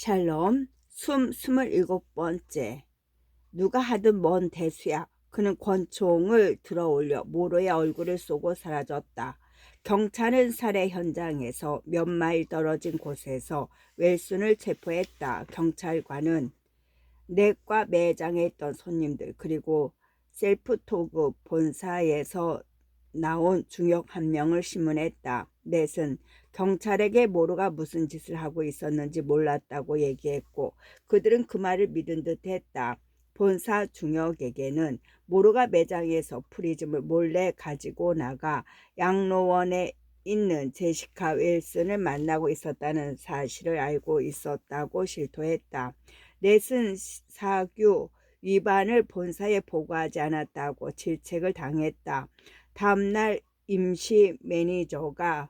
샬롬, 27번째. 누가 하든 뭔 대수야. 그는 권총을 들어올려 모로의 얼굴을 쏘고 사라졌다. 경찰은 살해 현장에서 몇 마일 떨어진 곳에서 웰슨을 체포했다. 경찰관은 넷과 매장에 있던 손님들 그리고 셀프토그 본사에서 나온 중역 한 명을 신문했다. 넷은 경찰에게 모로가 무슨 짓을 하고 있었는지 몰랐다고 얘기했고 그들은 그 말을 믿은 듯 했다. 본사 중역에게는 모로가 매장에서 프리즘을 몰래 가지고 나가 양로원에 있는 제시카 윌슨을 만나고 있었다는 사실을 알고 있었다고 실토했다. 넷은 사규 위반을 본사에 보고하지 않았다고 질책을 당했다. 다음날 임시 매니저가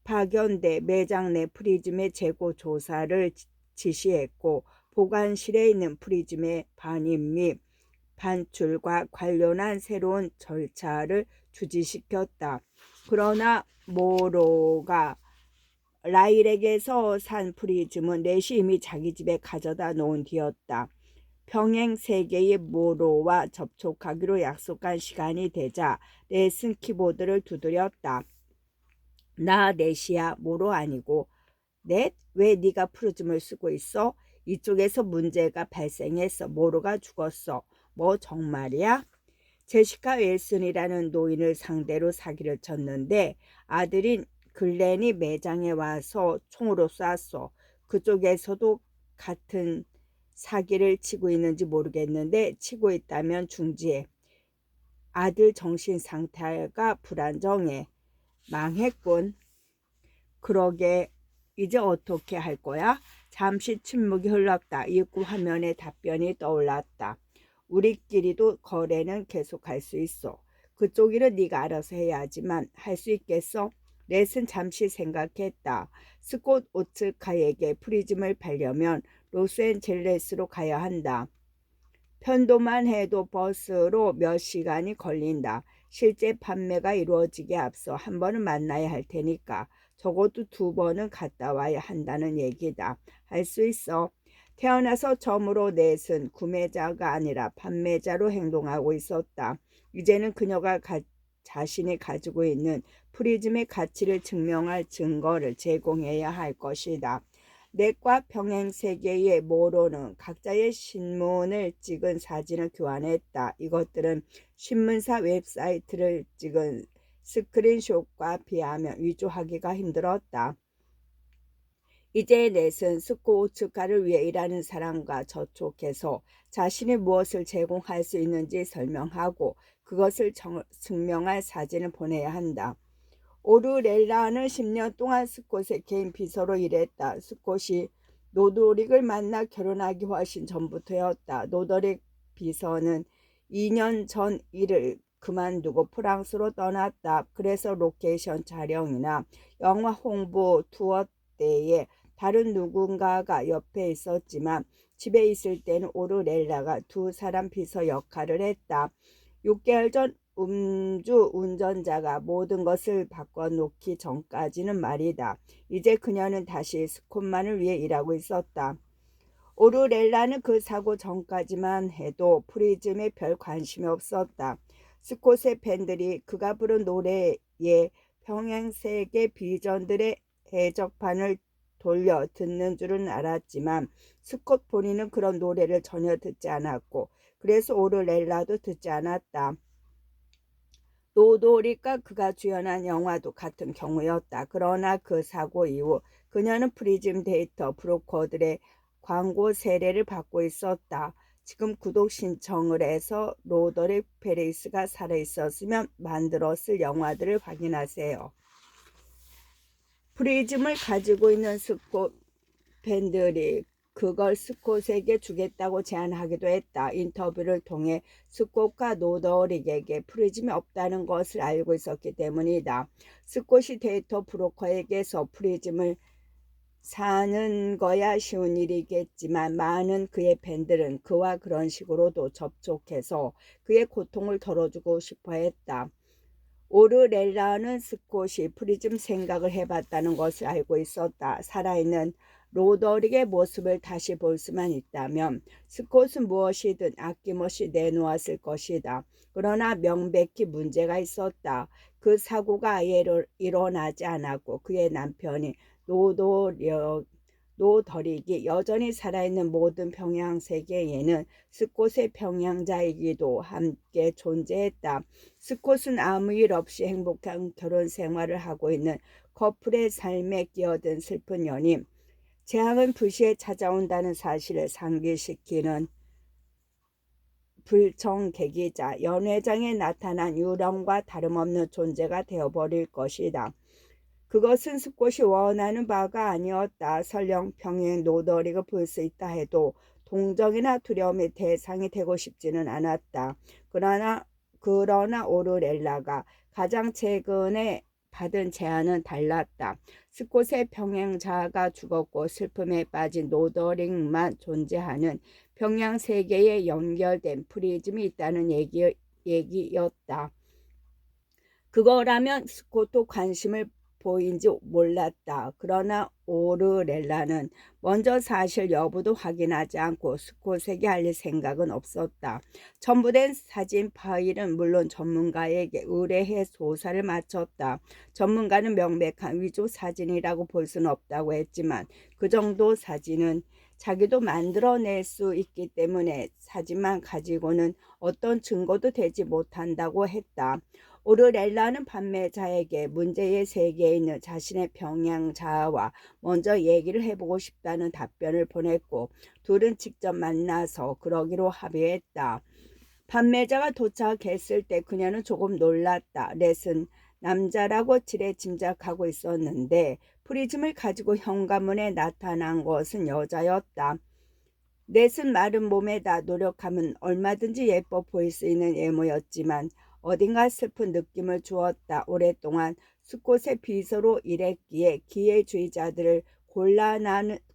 파견돼 매장 내 프리즘의 재고 조사를 지시했고 보관실에 있는 프리즘의 반입 및 반출과 관련한 새로운 절차를 주지시켰다. 그러나 모로가 라일에게서 산 프리즘은 넷이 이미 자기 집에 가져다 놓은 뒤였다. 평행 세계의 모로와 접촉하기로 약속한 시간이 되자 넷은 키보드를 두드렸다. 나 넷이야, 모로 아니고. 넷? 왜 네가 프리즘을 쓰고 있어? 이쪽에서 문제가 발생했어. 모로가 죽었어. 뭐 정말이야? 제시카 윌슨이라는 노인을 상대로 사기를 쳤는데 아들인 글렌이 매장에 와서 총으로 쐈어. 그쪽에서도 같은 사기를 치고 있는지 모르겠는데 치고 있다면 중지해. 아들 정신 상태가 불안정해. 망했군. 그러게 이제 어떻게 할 거야? 잠시 침묵이 흘렀다. 입구 화면에 답변이 떠올랐다. 우리끼리도 거래는 계속할 수 있어. 그쪽 일은 네가 알아서 해야 하지만 할 수 있겠어? 렛은 잠시 생각했다. 스콧 오츠카에게 프리즘을 팔려면 로스앤젤레스로 가야 한다. 편도만 해도 버스로 몇 시간이 걸린다. 실제 판매가 이루어지기 앞서 한 번은 만나야 할 테니까 적어도 2번은 갔다 와야 한다는 얘기다. 할 수 있어. 태어나서 처음으로 넷은 구매자가 아니라 판매자로 행동하고 있었다. 이제는 그녀가 자신이 가지고 있는 프리즘의 가치를 증명할 증거를 제공해야 할 것이다. 넷과 평행세계의 모로는 각자의 신문을 찍은 사진을 교환했다. 이것들은 신문사 웹사이트를 찍은 스크린샷과 비하면 위조하기가 힘들었다. 이제 넷은 스코우츠카를 위해 일하는 사람과 접촉해서 자신이 무엇을 제공할 수 있는지 설명하고 그것을 증명할 사진을 보내야 한다. 오르렐라는 10년 동안 스콧의 개인 비서로 일했다. 스콧이 노도릭을 만나 결혼하기 훨씬 전부터였다. 노도릭 비서는 2년 전 일을 그만두고 프랑스로 떠났다. 그래서 로케이션 촬영이나 영화 홍보 투어 때에 다른 누군가가 옆에 있었지만 집에 있을 때는 오르렐라가 두 사람 비서 역할을 했다. 6개월 전 음주 운전자가 모든 것을 바꿔놓기 전까지는 말이다. 이제 그녀는 다시 스콧만을 위해 일하고 있었다. 오르렐라는 그 사고 전까지만 해도 프리즘에 별 관심이 없었다. 스콧의 팬들이 그가 부른 노래에 평행세계 비전들의 해적판을 돌려 듣는 줄은 알았지만 스콧 본인은 그런 노래를 전혀 듣지 않았고 그래서 오르렐라도 듣지 않았다. 노도리가 그가 주연한 영화도 같은 경우였다. 그러나 그 사고 이후 그녀는 프리즘 데이터 브로커들의 광고 세례를 받고 있었다. 지금 구독 신청을 해서 로더릭 페리스가 살아있었으면 만들었을 영화들을 확인하세요. 프리즘을 가지고 있는 스콧 팬들이 그걸 스콧에게 주겠다고 제안하기도 했다. 인터뷰를 통해 스콧과 노더릭에게 프리즘이 없다는 것을 알고 있었기 때문이다. 스콧이 데이터 브로커에게서 프리즘을 사는 거야 쉬운 일이겠지만 많은 그의 팬들은 그와 그런 식으로도 접촉해서 그의 고통을 덜어주고 싶어 했다. 오르렐라는 스콧이 프리즘 생각을 해봤다는 것을 알고 있었다. 살아있는 로더릭의 모습을 다시 볼 수만 있다면 스콧은 무엇이든 아낌없이 내놓았을 것이다. 그러나 명백히 문제가 있었다. 그 사고가 아예 일어나지 않았고 그의 남편이 노더릭이 여전히 살아있는 모든 평양 세계에는 스콧의 평양자이기도 함께 존재했다. 스콧은 아무 일 없이 행복한 결혼 생활을 하고 있는 커플의 삶에 끼어든 슬픈 연임, 재앙은 불시에 찾아온다는 사실을 상기시키는 불청객이자 연회장에 나타난 유령과 다름없는 존재가 되어버릴 것이다. 그것은 스콧이 원하는 바가 아니었다. 설령 평행 노더릭을 볼 수 있다 해도 동정이나 두려움의 대상이 되고 싶지는 않았다. 그러나 오르렐라가 가장 최근에 받은 제안은 달랐다. 스콧의 평행자가 죽었고 슬픔에 빠진 노더릭만 존재하는 평양 세계에 연결된 프리즘이 있다는 얘기였다. 그거라면 스콧도 관심을 보인지 몰랐다. 그러나 오르렐라는 먼저 사실 여부도 확인하지 않고 스콧에게 알릴 생각은 없었다. 첨부된 사진 파일은 물론 전문가에게 의뢰해 조사를 마쳤다. 전문가는 명백한 위조 사진이라고 볼 수는 없다고 했지만 그 정도 사진은 자기도 만들어낼 수 있기 때문에 사진만 가지고는 어떤 증거도 되지 못한다고 했다. 오르렐라는 판매자에게 문제의 세계에 있는 자신의 평양자아와 먼저 얘기를 해보고 싶다는 답변을 보냈고 둘은 직접 만나서 그러기로 합의했다. 판매자가 도착했을 때 그녀는 조금 놀랐다. 렛은 남자라고 지레 짐작하고 있었는데 프리즘을 가지고 현관문에 나타난 것은 여자였다. 넷은 마른 몸에다 노력하면 얼마든지 예뻐 보일 수 있는 외모였지만 어딘가 슬픈 느낌을 주었다. 오랫동안 스콧의 비서로 일했기에 기회주의자들을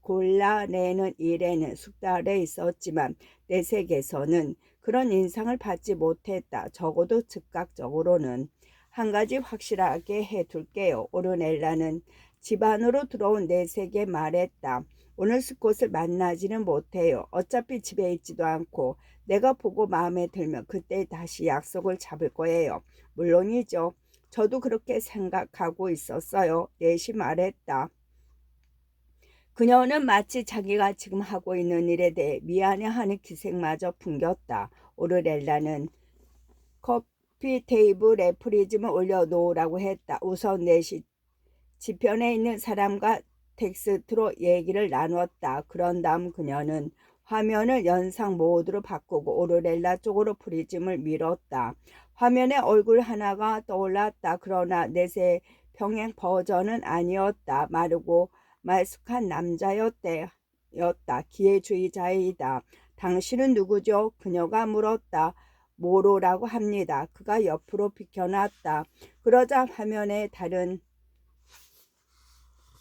골라내는 일에는 숙달해 있었지만 넷에게서는 그런 인상을 받지 못했다. 적어도 즉각적으로는. 한 가지 확실하게 해둘게요. 오르넬라는 집 안으로 들어온 넷에게 말했다. 오늘 스콧을 만나지는 못해요. 어차피 집에 있지도 않고 내가 보고 마음에 들면 그때 다시 약속을 잡을 거예요. 물론이죠. 저도 그렇게 생각하고 있었어요. 넷이 말했다. 그녀는 마치 자기가 지금 하고 있는 일에 대해 미안해하는 기색마저 풍겼다. 오르렐라는 커피 테이블에 프리즘을 올려놓으라고 했다. 우선 넷이 지편에 있는 사람과 텍스트로 얘기를 나눴다. 그런 다음 그녀는 화면을 연상 모드로 바꾸고 오르렐라 쪽으로 프리즘을 밀었다. 화면에 얼굴 하나가 떠올랐다. 그러나 넷의 평행 버전은 아니었다. 마르고 말쑥한 남자였다. 기회주의자이다. 당신은 누구죠? 그녀가 물었다. 모로라고 합니다. 그가 옆으로 비켜났다. 그러자 화면에 다른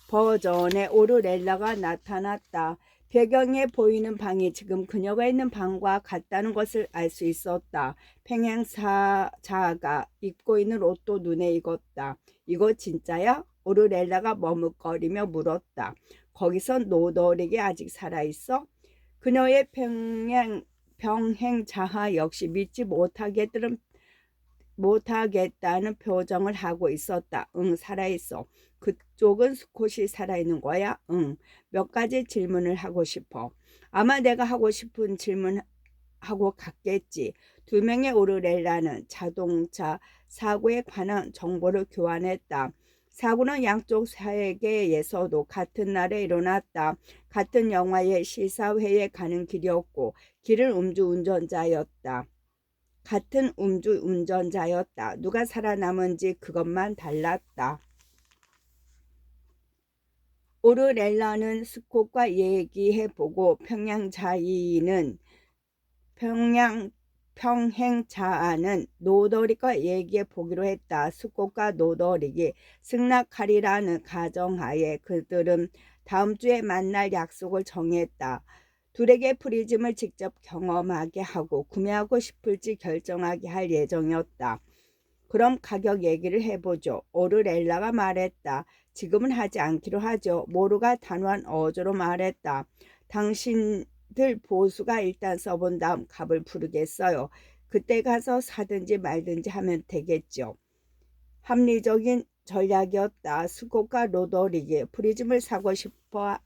버전의 오르렐라가 나타났다. 배경에 보이는 방이 지금 그녀가 있는 방과 같다는 것을 알 수 있었다. 평행자가 입고 있는 옷도 눈에 익었다. 이거 진짜야? 오르렐라가 머뭇거리며 물었다. 거기선 노더릭이 아직 살아있어? 그녀의 평행자하 역시 믿지 못하겠다는 표정을 하고 있었다. 응, 살아있어. 그쪽은 스콧이 살아있는 거야? 응. 몇 가지 질문을 하고 싶어. 아마 내가 하고 싶은 질문하고 같겠지. 두 명의 오르렐라는 자동차 사고에 관한 정보를 교환했다. 사고는 양쪽 세계에서도 같은 날에 일어났다. 같은 영화의 시사회에 가는 길이었고 길은 음주운전자였다. 같은 음주운전자였다. 누가 살아남은지 그것만 달랐다. 오르렐라는 스콧과 얘기해보고 평행자아는 노더릭과 얘기해보기로 했다. 스콧과 노더릭이 승낙하리라는 가정하에 그들은 다음 주에 만날 약속을 정했다. 둘에게 프리즘을 직접 경험하게 하고 구매하고 싶을지 결정하게 할 예정이었다. 그럼 가격 얘기를 해보죠. 오르렐라가 말했다. 지금은 하지 않기로 하죠. 모루가 단호한 어조로 말했다. 당신들 보수가 일단 써본 다음 값을 부르겠어요. 그때 가서 사든지 말든지 하면 되겠죠. 합리적인 전략이었다. 스콧과 로더릭이 프리즘을 사고 싶어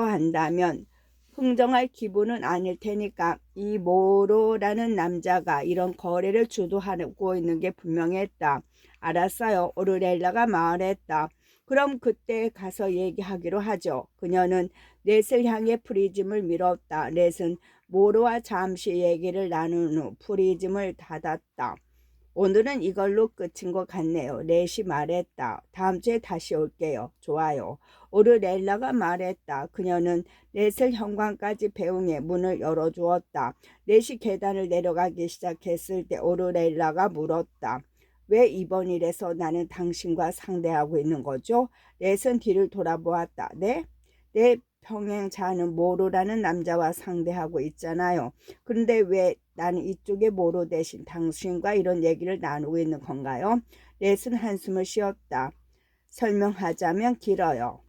한다면 흥정할 기분은 아닐 테니까 이 모로라는 남자가 이런 거래를 주도하고 있는 게 분명했다. 알았어요. 오르렐라가 말했다. 그럼 그때 가서 얘기하기로 하죠. 그녀는 넷을 향해 프리즘을 밀었다. 넷은 모로와 잠시 얘기를 나눈 후 프리즘을 닫았다. 오늘은 이걸로 끝인 것 같네요. 넷이 말했다. 다음 주에 다시 올게요. 좋아요. 오르렐라가 말했다. 그녀는 넷을 현관까지 배웅해 문을 열어주었다. 넷이 계단을 내려가기 시작했을 때 오르렐라가 물었다. 왜 이번 일에서 나는 당신과 상대하고 있는 거죠? 넷은 뒤를 돌아보았다. 네? 내 평행자는 모로라는 남자와 상대하고 있잖아요. 그런데 왜 나는 이쪽에 모로 대신 당신과 이런 얘기를 나누고 있는 건가요? 넷은 한숨을 쉬었다. 설명하자면 길어요.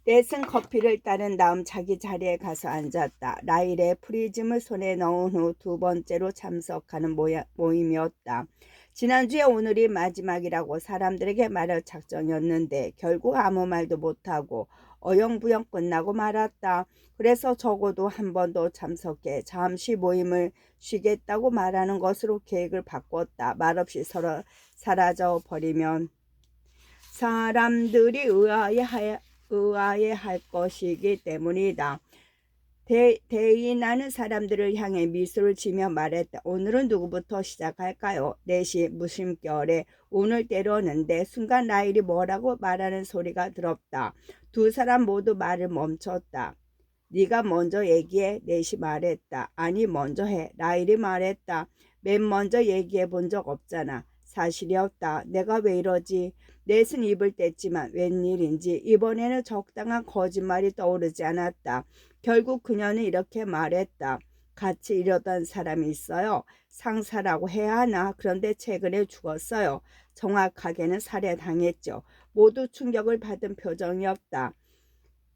넷은 커피를 따른 다음 자기 자리에 가서 앉았다. 라일의 프리즘을 손에 넣은 후 두 번째로 참석하는 모임이었다. 지난주에 오늘이 마지막이라고 사람들에게 말할 작정이었는데 결국 아무 말도 못하고 어영부영 끝나고 말았다. 그래서 적어도 한 번 더 참석해 잠시 모임을 쉬겠다고 말하는 것으로 계획을 바꿨다. 말없이 서로 사라져 버리면 사람들이 의아해할 것이기 때문이다. 대인하는 사람들을 향해 미소를 지며 말했다. 오늘은 누구부터 시작할까요? 넷이 무심결에 운을 때렸는데 순간 라일이 뭐라고 말하는 소리가 들었다. 두 사람 모두 말을 멈췄다. 네가 먼저 얘기해. 넷이 말했다. 아니 먼저 해. 라일이 말했다. 맨 먼저 얘기해 본 적 없잖아. 사실이었다. 내가 왜 이러지? 넷은 입을 뗐지만 웬일인지 이번에는 적당한 거짓말이 떠오르지 않았다. 결국 그녀는 이렇게 말했다. 같이 이러던 사람이 있어요. 상사라고 해야 하나? 그런데 최근에 죽었어요. 정확하게는 살해당했죠. 모두 충격을 받은 표정이었다.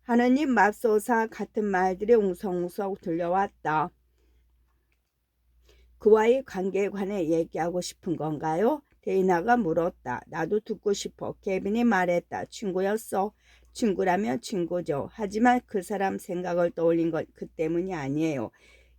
하느님 맙소사 같은 말들이 웅성웅성 들려왔다. 그와의 관계에 관해 얘기하고 싶은 건가요? 데이나가 물었다. 나도 듣고 싶어. 케빈이 말했다. 친구였어. 친구라면 친구죠. 하지만 그 사람 생각을 떠올린 건 그 때문이 아니에요.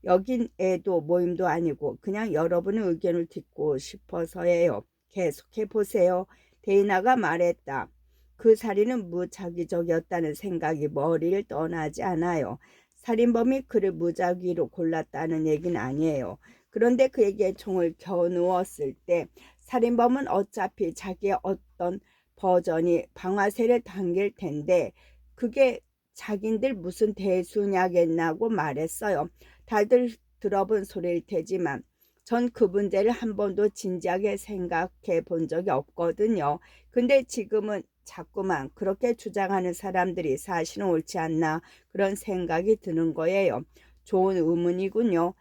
여긴 애도 모임도 아니고 그냥 여러분의 의견을 듣고 싶어서예요. 계속해 보세요. 데이나가 말했다. 그 살인은 무작위적이었다는 생각이 머리를 떠나지 않아요. 살인범이 그를 무작위로 골랐다는 얘기는 아니에요. 그런데 그에게 총을 겨누었을 때 살인범은 어차피 자기의 어떤 버전이 방아쇠를 당길 텐데 그게 자긴들 무슨 대수냐겠나고 말했어요. 다들 들어본 소리일 테지만 전 그 문제를 한 번도 진지하게 생각해 본 적이 없거든요. 근데 지금은 자꾸만 그렇게 주장하는 사람들이 사실은 옳지 않나 그런 생각이 드는 거예요. 좋은 의문이군요.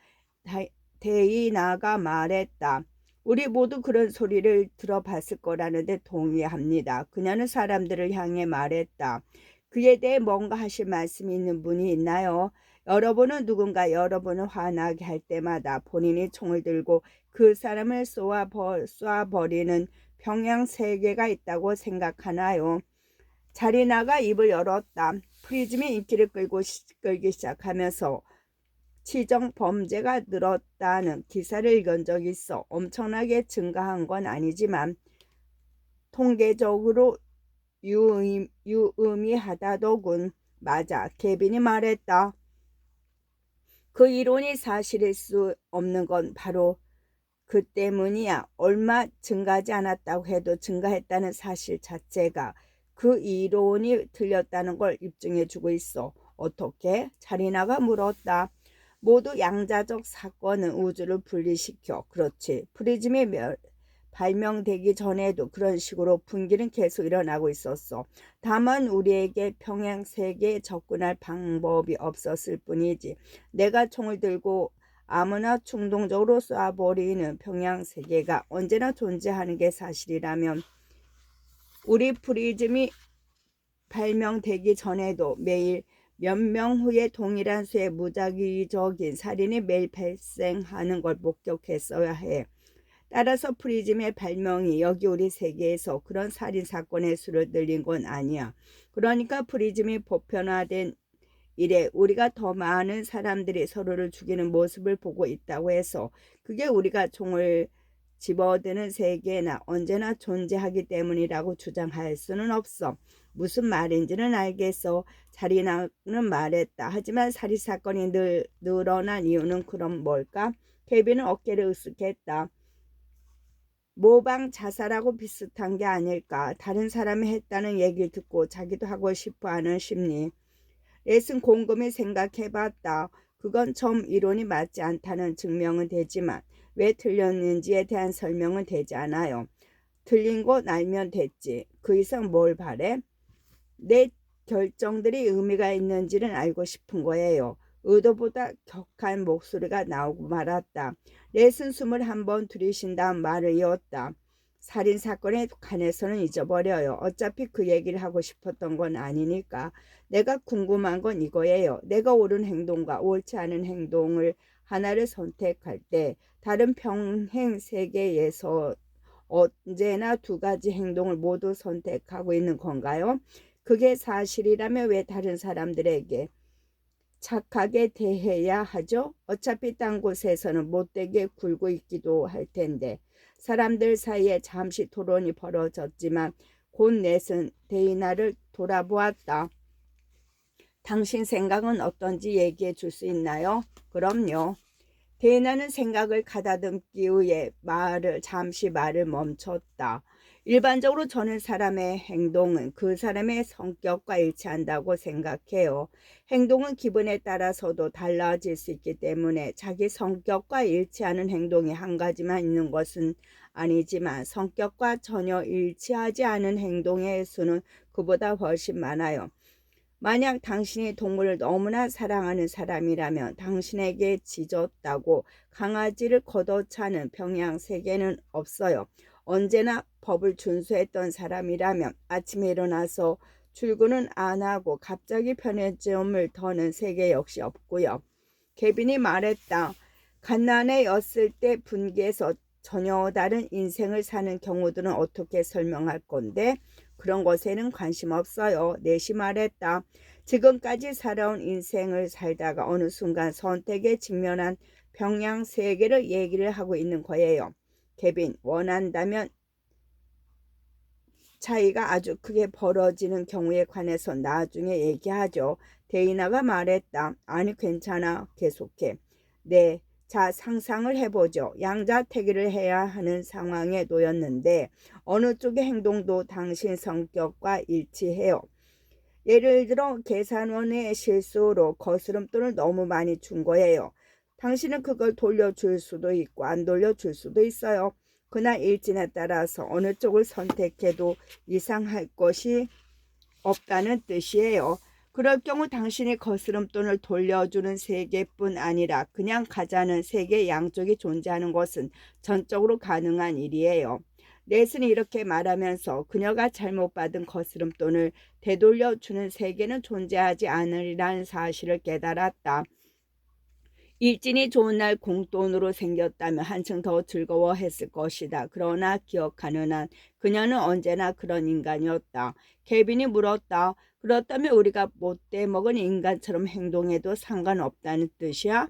데이나가 말했다. 우리 모두 그런 소리를 들어봤을 거라는데 동의합니다. 그녀는 사람들을 향해 말했다. 그에 대해 뭔가 하실 말씀이 있는 분이 있나요? 여러분은 누군가 여러분을 화나게 할 때마다 본인이 총을 들고 그 사람을 쏘아버리는 평양 세계가 있다고 생각하나요? 자리나가 입을 열었다. 프리즘이 인기를 끌기 시작하면서 치정 범죄가 늘었다는 기사를 읽은 적이 있어. 엄청나게 증가한 건 아니지만 통계적으로 유의미하다더군. 맞아. 케빈이 말했다. 그 이론이 사실일 수 없는 건 바로 그 때문이야. 얼마 증가하지 않았다고 해도 증가했다는 사실 자체가 그 이론이 틀렸다는 걸 입증해주고 있어. 어떻게? 자리나가 물었다. 모두 양자적 사건은 우주를 분리시켜. 그렇지. 프리즘이 발명되기 전에도 그런 식으로 분기는 계속 일어나고 있었어. 다만 우리에게 평행 세계에 접근할 방법이 없었을 뿐이지. 내가 총을 들고 아무나 충동적으로 쏴버리는 평양세계가 언제나 존재하는 게 사실이라면 우리 프리즘이 발명되기 전에도 매일 몇 명 후에 동일한 수의 무작위적인 살인이 매일 발생하는 걸 목격했어야 해. 따라서 프리즘의 발명이 여기 우리 세계에서 그런 살인사건의 수를 늘린 건 아니야. 그러니까 프리즘이 보편화된 이래 우리가 더 많은 사람들이 서로를 죽이는 모습을 보고 있다고 해서 그게 우리가 총을 집어드는 세계나 언제나 존재하기 때문이라고 주장할 수는 없어. 무슨 말인지는 알겠어. 자리나는 말했다. 하지만 살인사건이 늘어난 이유는 그럼 뭘까? 케빈은 어깨를 으쓱했다. 모방 자살하고 비슷한 게 아닐까. 다른 사람이 했다는 얘기를 듣고 자기도 하고 싶어하는 심리. 렛은 곰곰이 생각해봤다. 그건 처음 이론이 맞지 않다는 증명은 되지만 왜 틀렸는지에 대한 설명은 되지 않아요. 틀린 거 알면 됐지. 그 이상 뭘 바래? 내 결정들이 의미가 있는지는 알고 싶은 거예요. 의도보다 격한 목소리가 나오고 말았다. 렛은 숨을 한번 들이쉰 다음 말을 이었다. 살인사건에 관해서는 잊어버려요. 어차피 그 얘기를 하고 싶었던 건 아니니까. 내가 궁금한 건 이거예요. 내가 옳은 행동과 옳지 않은 행동을 하나를 선택할 때 다른 평행 세계에서 언제나 두 가지 행동을 모두 선택하고 있는 건가요? 그게 사실이라면 왜 다른 사람들에게 착하게 대해야 하죠? 어차피 딴 곳에서는 못되게 굴고 있기도 할 텐데. 사람들 사이에 잠시 토론이 벌어졌지만 곧 넷은 데이나를 돌아보았다. 당신 생각은 어떤지 얘기해 줄 수 있나요? 그럼요. 데이나는 생각을 가다듬기 위해 잠시 말을 멈췄다. 일반적으로 저는 사람의 행동은 그 사람의 성격과 일치한다고 생각해요. 행동은 기분에 따라서도 달라질 수 있기 때문에 자기 성격과 일치하는 행동이 한 가지만 있는 것은 아니지만 성격과 전혀 일치하지 않은 행동의 수는 그보다 훨씬 많아요. 만약 당신이 동물을 너무나 사랑하는 사람이라면 당신에게 짖었다고 강아지를 걷어차는 평양세계는 없어요. 언제나 법을 준수했던 사람이라면 아침에 일어나서 출근은 안 하고 갑자기 편의점을 터는 세계 역시 없고요. 케빈이 말했다. 갓난애였을 때 분기에서 전혀 다른 인생을 사는 경우들은 어떻게 설명할 건데? 그런 것에는 관심 없어요. 넷이 말했다. 지금까지 살아온 인생을 살다가 어느 순간 선택에 직면한 평양 세계를 얘기를 하고 있는 거예요. 케빈, 원한다면 차이가 아주 크게 벌어지는 경우에 관해서 나중에 얘기하죠. 데이나가 말했다. 아니 괜찮아. 계속해. 네. 자, 상상을 해보죠. 양자택일을 해야 하는 상황에 놓였는데 어느 쪽의 행동도 당신 성격과 일치해요. 예를 들어 계산원의 실수로 거스름돈을 너무 많이 준 거예요. 당신은 그걸 돌려줄 수도 있고 안 돌려줄 수도 있어요. 그날 일진에 따라서 어느 쪽을 선택해도 이상할 것이 없다는 뜻이에요. 그럴 경우 당신이 거스름돈을 돌려주는 세계뿐 아니라 그냥 가자는 세계 양쪽이 존재하는 것은 전적으로 가능한 일이에요. 넷은 이렇게 말하면서 그녀가 잘못 받은 거스름돈을 되돌려주는 세계는 존재하지 않으리라는 사실을 깨달았다. 일진이 좋은 날 공돈으로 생겼다면 한층 더 즐거워했을 것이다. 그러나 기억하는 한 그녀는 언제나 그런 인간이었다. 케빈이 물었다. 그렇다면 우리가 못돼 먹은 인간처럼 행동해도 상관없다는 뜻이야?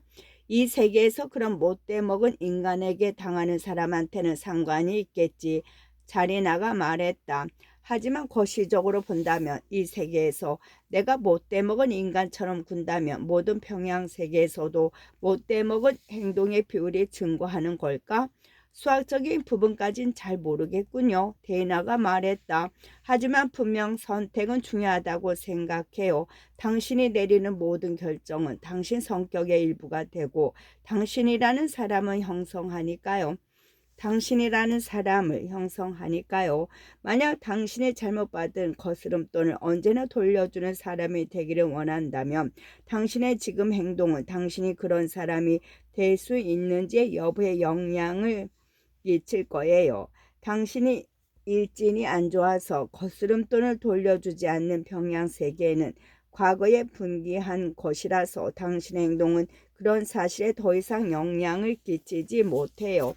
이 세계에서 그런 못돼 먹은 인간에게 당하는 사람한테는 상관이 있겠지. 자리나가 말했다. 하지만 거시적으로 본다면 이 세계에서 내가 못돼 먹은 인간처럼 군다면 모든 평양 세계에서도 못돼 먹은 행동의 비율이 증가하는 걸까? 수학적인 부분까진 잘 모르겠군요. 데이나가 말했다. 하지만 분명 선택은 중요하다고 생각해요. 당신이 내리는 모든 결정은 당신 성격의 일부가 되고 당신이라는 사람은 형성하니까요. 당신이라는 사람을 형성하니까요. 만약 당신이 잘못받은 거스름돈을 언제나 돌려주는 사람이 되기를 원한다면 당신의 지금 행동은 당신이 그런 사람이 될 수 있는지 여부에 영향을 끼칠 거예요. 당신이 일진이 안 좋아서 거스름돈을 돌려주지 않는 평양 세계에는 과거에 분기한 것이라서 당신의 행동은 그런 사실에 더 이상 영향을 끼치지 못해요.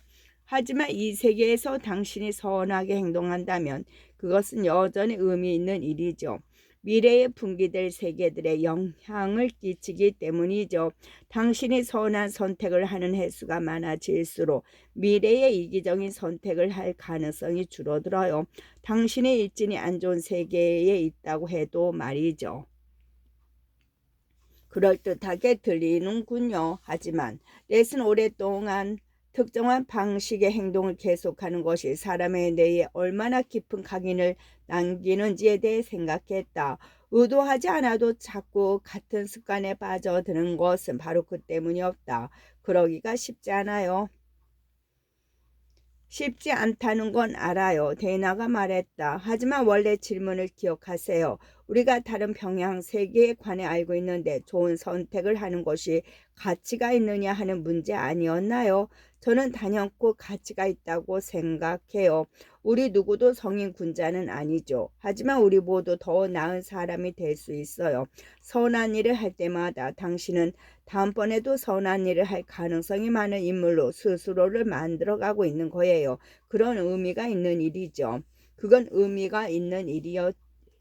하지만 이 세계에서 당신이 선하게 행동한다면 그것은 여전히 의미 있는 일이죠. 미래에 분기될 세계들에 영향을 끼치기 때문이죠. 당신이 선한 선택을 하는 횟수가 많아질수록 미래에 이기적인 선택을 할 가능성이 줄어들어요. 당신의 일진이 안 좋은 세계에 있다고 해도 말이죠. 그럴듯하게 들리는군요. 하지만 넷은 오랫동안 특정한 방식의 행동을 계속하는 것이 사람의 뇌에 얼마나 깊은 각인을 남기는지에 대해 생각했다. 의도하지 않아도 자꾸 같은 습관에 빠져드는 것은 바로 그 때문이었다. 그러기가 쉽지 않아요. 쉽지 않다는 건 알아요. 데이나가 말했다. 하지만 원래 질문을 기억하세요. 우리가 다른 평양 세계에 관해 알고 있는데 좋은 선택을 하는 것이 가치가 있느냐 하는 문제 아니었나요? 저는 단연코 가치가 있다고 생각해요. 우리 누구도 성인 군자는 아니죠. 하지만 우리 모두 더 나은 사람이 될 수 있어요. 선한 일을 할 때마다 당신은 다음번에도 선한 일을 할 가능성이 많은 인물로 스스로를 만들어가고 있는 거예요. 그런 의미가 있는 일이죠. 그건 의미가 있는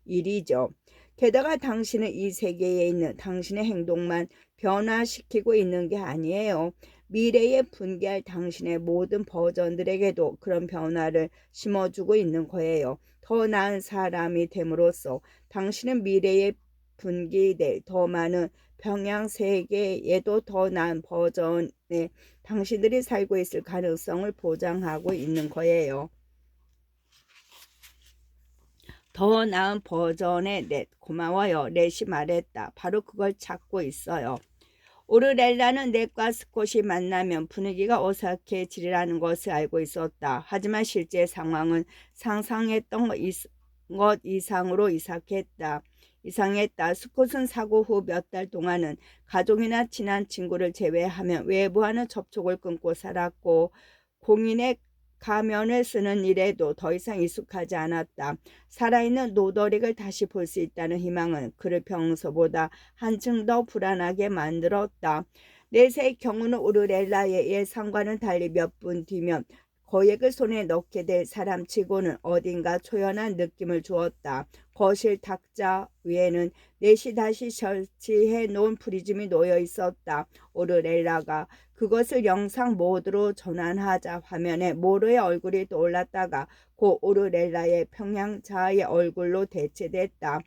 일이죠. 게다가 당신은 이 세계에 있는 당신의 행동만 변화시키고 있는 게 아니에요. 미래에 분개할 당신의 모든 버전들에게도 그런 변화를 심어주고 있는 거예요. 더 나은 사람이 됨으로써 당신은 미래에 분기될 더 많은 평양 세계에도 더 나은 버전의 당신들이 살고 있을 가능성을 보장하고 있는 거예요. 더 나은 버전의 넷, 고마워요. 넷이 말했다. 바로 그걸 찾고 있어요. 오르렐라는 넷과 스콧이 만나면 분위기가 어색해지리라는 것을 알고 있었다. 하지만 실제 상황은 상상했던 것 이상으로 이상했다. 스콧은 사고 후 몇 달 동안은 가족이나 친한 친구를 제외하면 외부와는 접촉을 끊고 살았고 공인의 가면을 쓰는 일에도 더 이상 익숙하지 않았다. 살아있는 노더릭을 다시 볼 수 있다는 희망은 그를 평소보다 한층 더 불안하게 만들었다. 넷의 경우는 오르렐라의 예상과는 달리 몇 분 뒤면 거액을 손에 넣게 될 사람치고는 어딘가 초연한 느낌을 주었다. 거실 탁자 위에는 넷이 다시 설치해 놓은 프리즘이 놓여 있었다. 오르렐라가 그것을 영상 모드로 전환하자 화면에 모로의 얼굴이 떠올랐다가 고 오르렐라의 평양자의 얼굴로 대체됐다.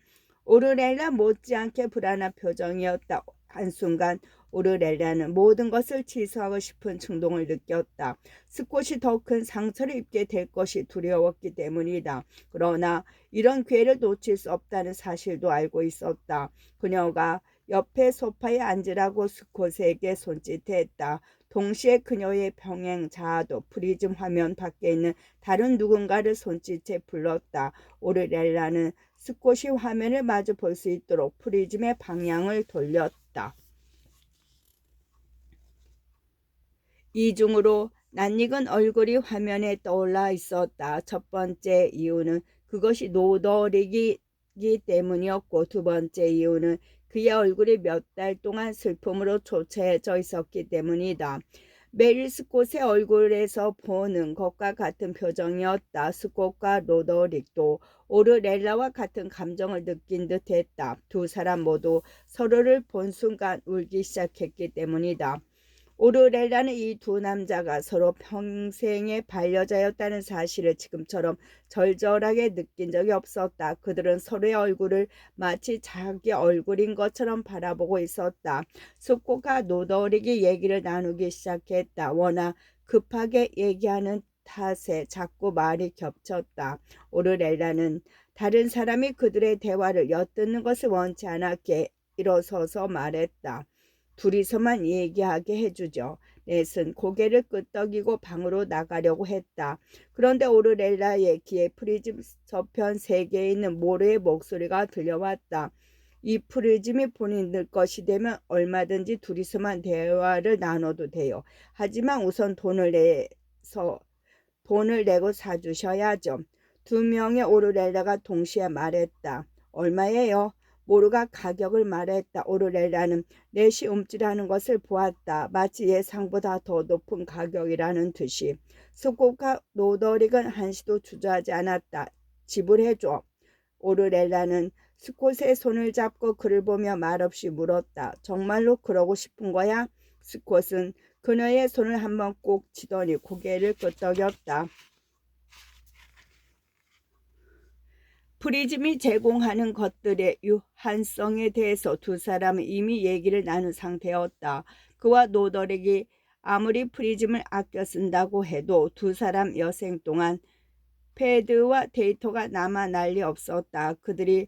오르렐라 못지않게 불안한 표정이었다. 한순간 오르렐라는 모든 것을 취소하고 싶은 충동을 느꼈다. 스콧이 더 큰 상처를 입게 될 것이 두려웠기 때문이다. 그러나 이런 기회를 놓칠 수 없다는 사실도 알고 있었다. 그녀가 옆에 소파에 앉으라고 스콧에게 손짓했다. 동시에 그녀의 평행 자아도 프리즘 화면 밖에 있는 다른 누군가를 손짓해 불렀다. 오르렐라는 스콧이 화면을 마주 볼 수 있도록 프리즘의 방향을 돌렸다. 이중으로 낯익은 얼굴이 화면에 떠올라 있었다. 첫 번째 이유는 그것이 노더릭이기 때문이었고 두 번째 이유는 그의 얼굴이 몇 달 동안 슬픔으로 초췌해져 있었기 때문이다. 메릴 스콧의 얼굴에서 보는 것과 같은 표정이었다. 스콧과 노더릭도 오르렐라와 같은 감정을 느낀 듯했다. 두 사람 모두 서로를 본 순간 울기 시작했기 때문이다. 오르렐라는 이 두 남자가 서로 평생의 반려자였다는 사실을 지금처럼 절절하게 느낀 적이 없었다. 그들은 서로의 얼굴을 마치 자기 얼굴인 것처럼 바라보고 있었다. 스콧과 노더릭이 얘기를 나누기 시작했다. 워낙 급하게 얘기하는 탓에 자꾸 말이 겹쳤다. 오르렐라는 다른 사람이 그들의 대화를 엿듣는 것을 원치 않았기에 일어서서 말했다. 둘이서만 얘기하게 해주죠. 넷은 고개를 끄덕이고 방으로 나가려고 했다. 그런데 오르렐라의 귀에 프리즘 저편 3개에 있는 모르의 목소리가 들려왔다. 이 프리즘이 본인들 것이 되면 얼마든지 둘이서만 대화를 나눠도 돼요. 하지만 우선 돈을 내고 사주셔야죠. 2명의 오르렐라가 동시에 말했다. 얼마예요? 모르가 가격을 말했다. 오르렐라는 넷이 움찔하는 것을 보았다. 마치 예상보다 더 높은 가격이라는 듯이. 스코카 노더릭은 한시도 주저하지 않았다. 지불해줘. 오르렐라는 스콧의 손을 잡고 그를 보며 말없이 물었다. 정말로 그러고 싶은 거야? 스콧은 그녀의 손을 한번 꼭 쥐더니 고개를 끄덕였다. 프리즘이 제공하는 것들의 유한성에 대해서 두 사람은 이미 얘기를 나눈 상태였다. 그와 노더릭이 아무리 프리즘을 아껴 쓴다고 해도 두 사람 여생 동안 패드와 데이터가 남아 난리 없었다. 그들이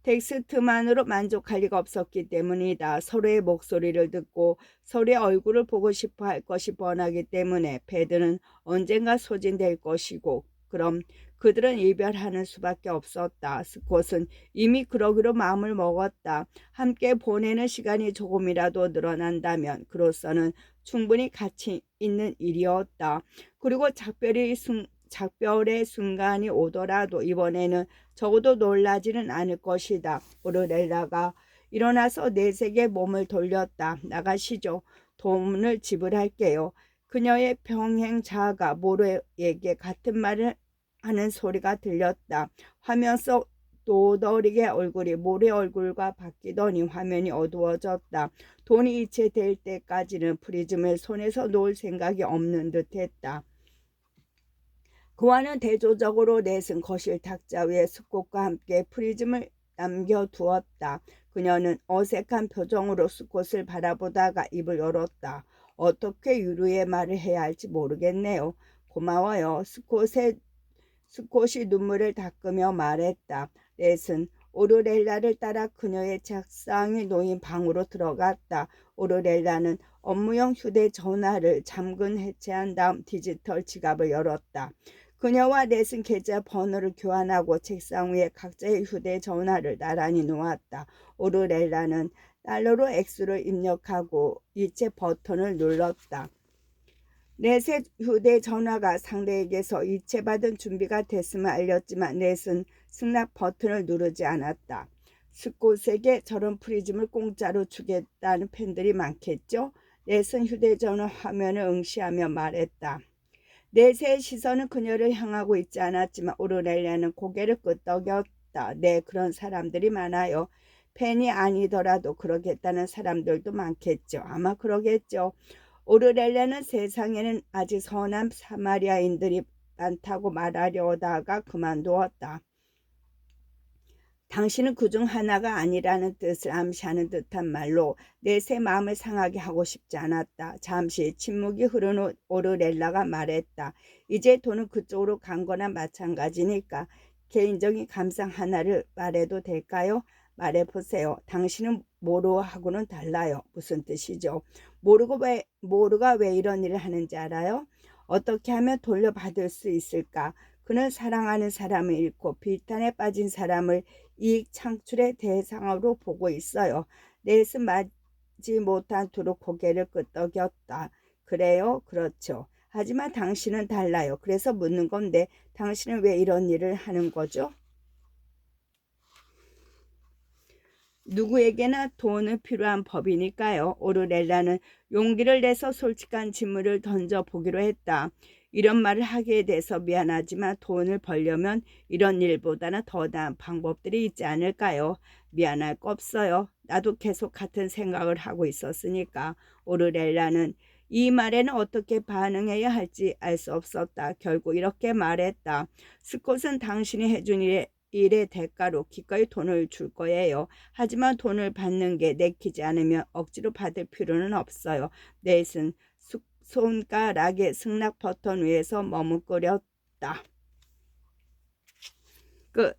텍스트만으로 만족할 리가 없었기 때문이다. 서로의 목소리를 듣고 서로의 얼굴을 보고 싶어 할 것이 뻔하기 때문에 패드는 언젠가 소진될 것이고 그럼 그들은 이별하는 수밖에 없었다. 스콧은 이미 그러기로 마음을 먹었다. 함께 보내는 시간이 조금이라도 늘어난다면 그로서는 충분히 가치 있는 일이었다. 그리고 작별의 순간이 오더라도 이번에는 적어도 놀라지는 않을 것이다. 오르렐라가 일어나서 넷에게 몸을 돌렸다. 나가시죠. 돈을 지불할게요. 그녀의 평행자가 모르에게 같은 말을 하는 소리가 들렸다. 화면 속 노더릭의 얼굴이 모르의 얼굴과 바뀌더니 화면이 어두워졌다. 돈이 이체될 때까지는 프리즘을 손에서 놓을 생각이 없는 듯했다. 그와는 대조적으로 넷은 거실 탁자 위에 스콧과 함께 프리즘을 남겨두었다. 그녀는 어색한 표정으로 스콧을 바라보다가 입을 열었다. 어떻게 유루의 말을 해야 할지 모르겠네요. 고마워요. 스콧이 눈물을 닦으며 말했다. 넷은 오르렐라를 따라 그녀의 책상에 놓인 방으로 들어갔다. 오르렐라는 업무용 휴대전화를 잠근 해체한 다음 디지털 지갑을 열었다. 그녀와 넷은 계좌 번호를 교환하고 책상 위에 각자의 휴대전화를 나란히 놓았다. 오르렐라는 달러로 액수를 입력하고 이체 버튼을 눌렀다. 넷의 휴대전화가 상대에게서 이체받은 준비가 됐음을 알렸지만 넷은 승낙 버튼을 누르지 않았다. 스콧에게 저런 프리즘을 공짜로 주겠다는 팬들이 많겠죠? 넷은 휴대전화 화면을 응시하며 말했다. 넷의 시선은 그녀를 향하고 있지 않았지만 오르렐라는 고개를 끄덕였다. 네, 그런 사람들이 많아요. 팬이 아니더라도 그러겠다는 사람들도 많겠죠. 아마 그러겠죠. 오르렐라는 세상에는 아직 선한 사마리아인들이 많다고 말하려다가 그만두었다. 당신은 그중 하나가 아니라는 뜻을 암시하는 듯한 말로 넷의 마음을 상하게 하고 싶지 않았다. 잠시 침묵이 흐른 후 오르렐라가 말했다. 이제 돈은 그쪽으로 간 거나 마찬가지니까 개인적인 감상 하나를 말해도 될까요? 말해보세요. 당신은 모르하고는 달라요. 무슨 뜻이죠? 모르가 왜 이런 일을 하는지 알아요? 어떻게 하면 돌려받을 수 있을까? 그는 사랑하는 사람을 잃고 비탄에 빠진 사람을 이익 창출의 대상으로 보고 있어요. 넷은 맞지 못한 두로 고개를 끄덕였다. 그래요? 그렇죠. 하지만 당신은 달라요. 그래서 묻는 건데 당신은 왜 이런 일을 하는 거죠? 누구에게나 돈은 필요한 법이니까요. 오르렐라는 용기를 내서 솔직한 질문을 던져보기로 했다. 이런 말을 하게 돼서 미안하지만 돈을 벌려면 이런 일보다는 더 나은 방법들이 있지 않을까요? 미안할 거 없어요. 나도 계속 같은 생각을 하고 있었으니까. 오르렐라는 이 말에는 어떻게 반응해야 할지 알 수 없었다. 결국 이렇게 말했다. 스콧은 당신이 해준 일의 대가로 기꺼이 돈을 줄 거예요. 하지만 돈을 받는 게 내키지 않으면 억지로 받을 필요는 없어요. 넷은 손가락의 승낙 버튼 위에서 머뭇거렸다. 끝.